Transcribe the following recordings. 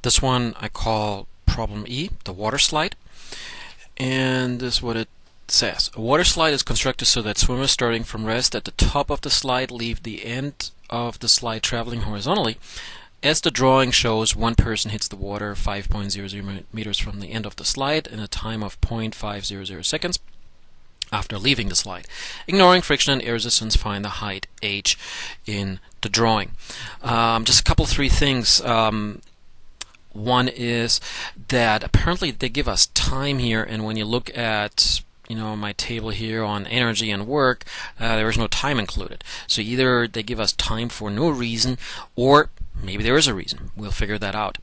This one I call problem E, the water slide. And this is what it says. A water slide is constructed so that swimmers starting from rest at the top of the slide leave the end of the slide traveling horizontally. As the drawing shows, one person hits the water 5.00 meters from the end of the slide in a time of 0.500 seconds after leaving the slide. Ignoring friction and air resistance, find the height h in the drawing. Just a couple, three things. One is that apparently they give us time here, and when you look at my table here on energy and work, there is no time included. So either they give us time for no reason, or maybe there is a reason. We'll figure that out.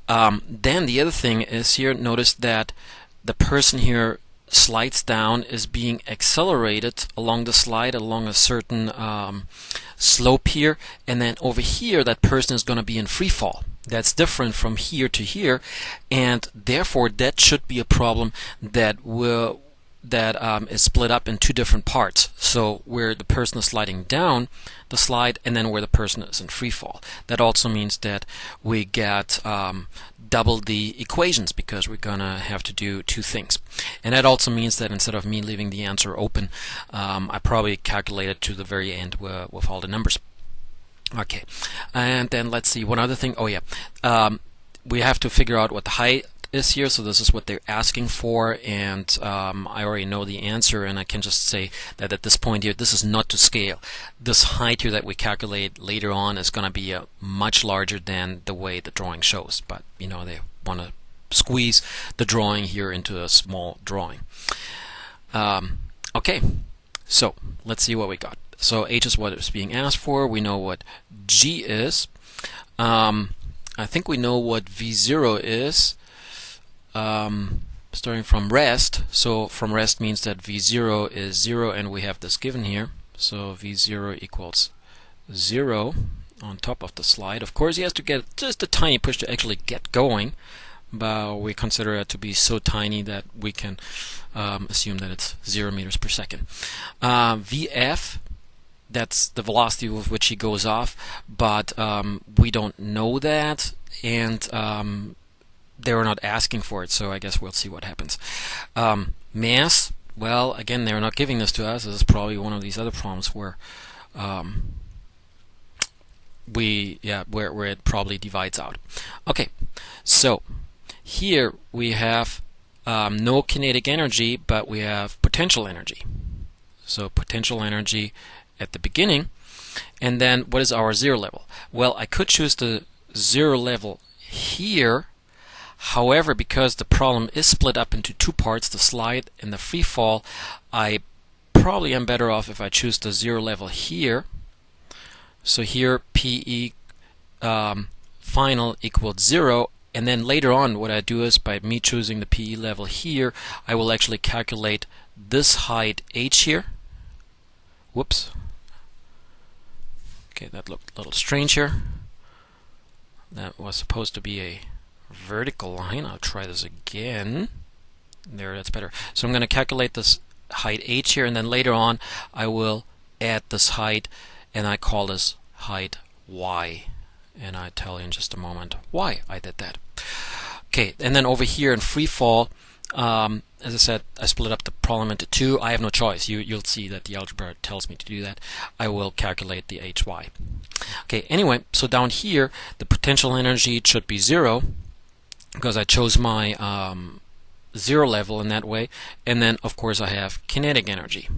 Then the other thing is here, notice that the person here slides down is being accelerated along the slide along a certain slope here, and then over here that person is going to be in free fall. That's different from here to here, and therefore that should be a problem that is split up in two different parts. So where the person is sliding down the slide, and then where the person is in free fall. That also means that we get double the equations, because we're gonna have to do two things. And that also means that instead of me leaving the answer open, I probably calculated to the very end with all the numbers. Okay, and then let's see one other thing. Oh yeah, we have to figure out what the height is here. So this is what they're asking for, and I already know the answer, and I can just say that at this point here, this is not to scale. This height here that we calculate later on is going to be much larger than the way the drawing shows, but they want to squeeze the drawing here into a small drawing. Okay, so let's see what we got. So h is what is being asked for. We know what g is. I think we know what v0 is, starting from rest. So from rest means that v0 is 0, and we have this given here. So v0 equals 0 on top of the slide. Of course, he has to get just a tiny push to actually get going, but we consider it to be so tiny that we can assume that it's 0 meters per second. Vf, that's the velocity with which he goes off, but we don't know that, and they're not asking for it, so I guess we'll see what happens. Mass, well, again, they're not giving this to us. This is probably one of these other problems where where it probably divides out. Okay, so here we have no kinetic energy, but we have potential energy. So potential energy at the beginning, and then what is our zero level? Well, I could choose the zero level here. However, because the problem is split up into two parts, the slide and the free fall, I probably am better off if I choose the zero level here. So here PE final equals 0, and then later on what I do is, by me choosing the PE level here, I will actually calculate this height h here. Whoops. Okay, that looked a little strange here. That was supposed to be a vertical line. I'll try this again. There, that's better. So I'm going to calculate this height h here, and then later on I will add this height, and I call this height y. And I tell you in just a moment why I did that. Okay, and then over here in free fall, as I said, I split up the problem into two. I have no choice. You'll see that the algebra tells me to do that. I will calculate the hy. Okay, anyway, so down here the potential energy should be 0, because I chose my zero level in that way, and then of course I have kinetic energy.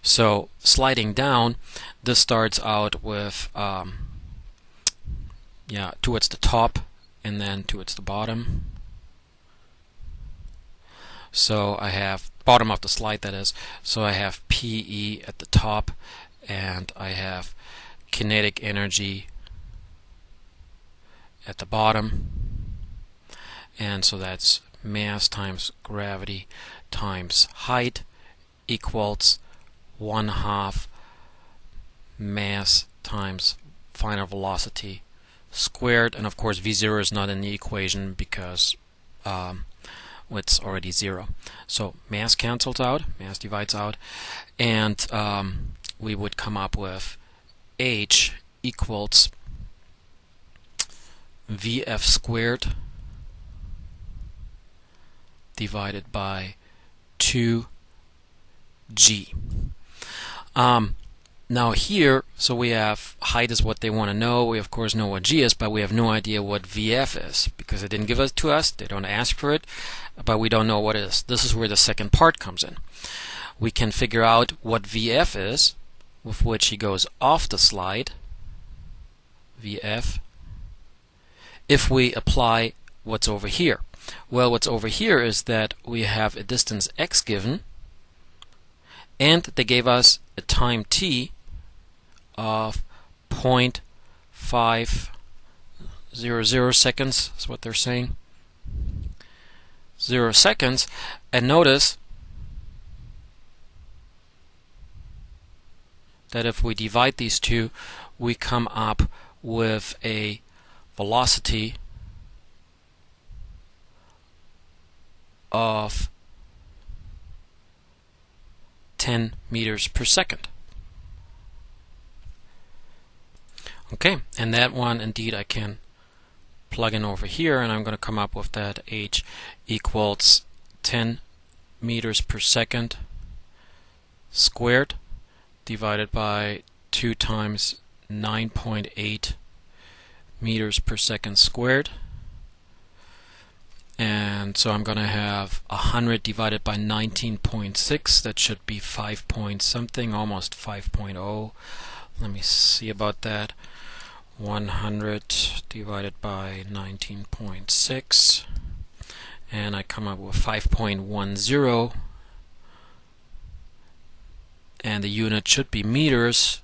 So sliding down, this starts out with towards the top and then towards the bottom. So I have bottom of the slide, that is. So I have PE at the top, and I have kinetic energy at the bottom, and so that's mass times gravity times height equals 1/2 mass times final velocity squared, and of course v0 is not in the equation because it's already 0. So mass cancels out, mass divides out, and we would come up with h equals VF squared divided by 2G. Now here, so we have height is what they want to know. We of course know what G is, but we have no idea what VF is because they didn't give it to us. They don't ask for it, but we don't know what it is. This is where the second part comes in. We can figure out what VF is, with which he goes off the slide, VF, if we apply what's over here. Well, what's over here is that we have a distance x given, and they gave us a time t of 0.500 seconds, is what they're saying. 0 seconds, and notice that if we divide these two, we come up with a velocity of 10 meters per second. Okay, and that one indeed I can plug in over here, and I'm going to come up with that h equals 10 meters per second squared divided by 2 times 9.8 meters per second squared. And so I'm going to have 100 divided by 19.6. That should be 5 point something, almost 5.0. Let me see about that. 100 divided by 19.6, and I come up with 5.10, and the unit should be meters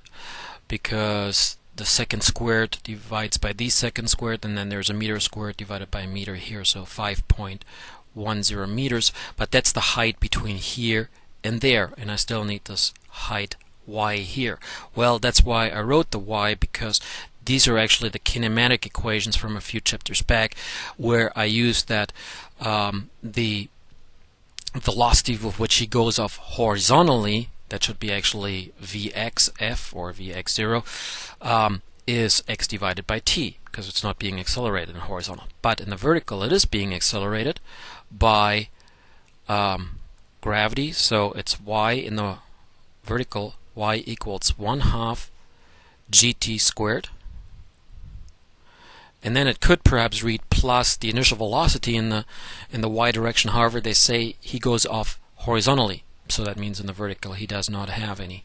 because the second squared divides by the second squared, and then there's a meter squared divided by a meter here, so 5.10 meters. But that's the height between here and there, and I still need this height y here. Well, that's why I wrote the y, because these are actually the kinematic equations from a few chapters back, where I used that the velocity with which he goes off horizontally, that should be actually Vxf or Vx0, is x divided by t, because it's not being accelerated in horizontal. But in the vertical, it is being accelerated by gravity, so it's y in the vertical, y equals 1/2 gt squared. And then it could perhaps read plus the initial velocity in the y direction. However, they say he goes off horizontally, so that means in the vertical he does not have any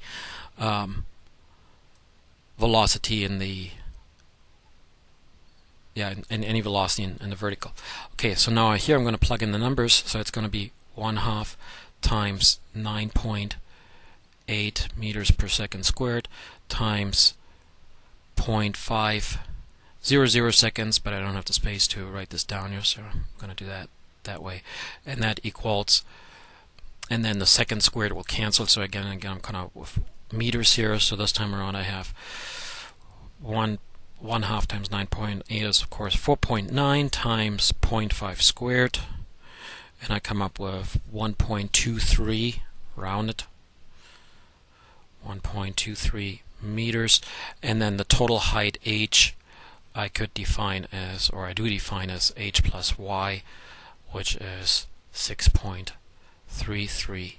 velocity in the in any velocity in the vertical. Okay, so now here I'm going to plug in the numbers. So it's going to be 1/2 times 9.8 meters per second squared times 0.500 seconds, but I don't have the space to write this down here, so I'm going to do that way. And that equals, and then the second squared will cancel, so again I'm kind of with meters here, so this time around I have 1/2 times 9.8 is of course 4.9 times 0.5 squared, and I come up with 1.23 rounded, 1.23 meters, and then the total height h I could define as, or I do define as, h plus y, which is 6.33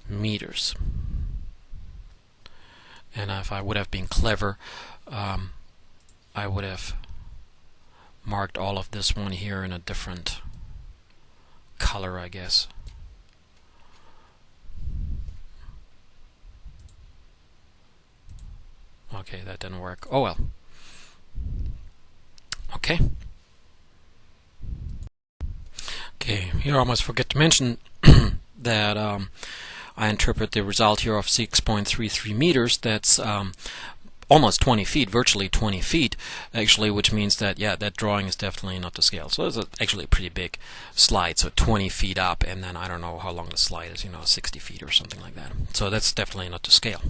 meters. And if I would have been clever, I would have marked all of this one here in a different color, I guess. Okay, that didn't work. Oh well. Okay. Okay, here I almost forget to mention that I interpret the result here of 6.33 meters. That's almost 20 feet, virtually 20 feet, actually, which means that, yeah, that drawing is definitely not to scale. So it's actually a pretty big slide, so 20 feet up, and then I don't know how long the slide is, 60 feet or something like that. So that's definitely not to scale.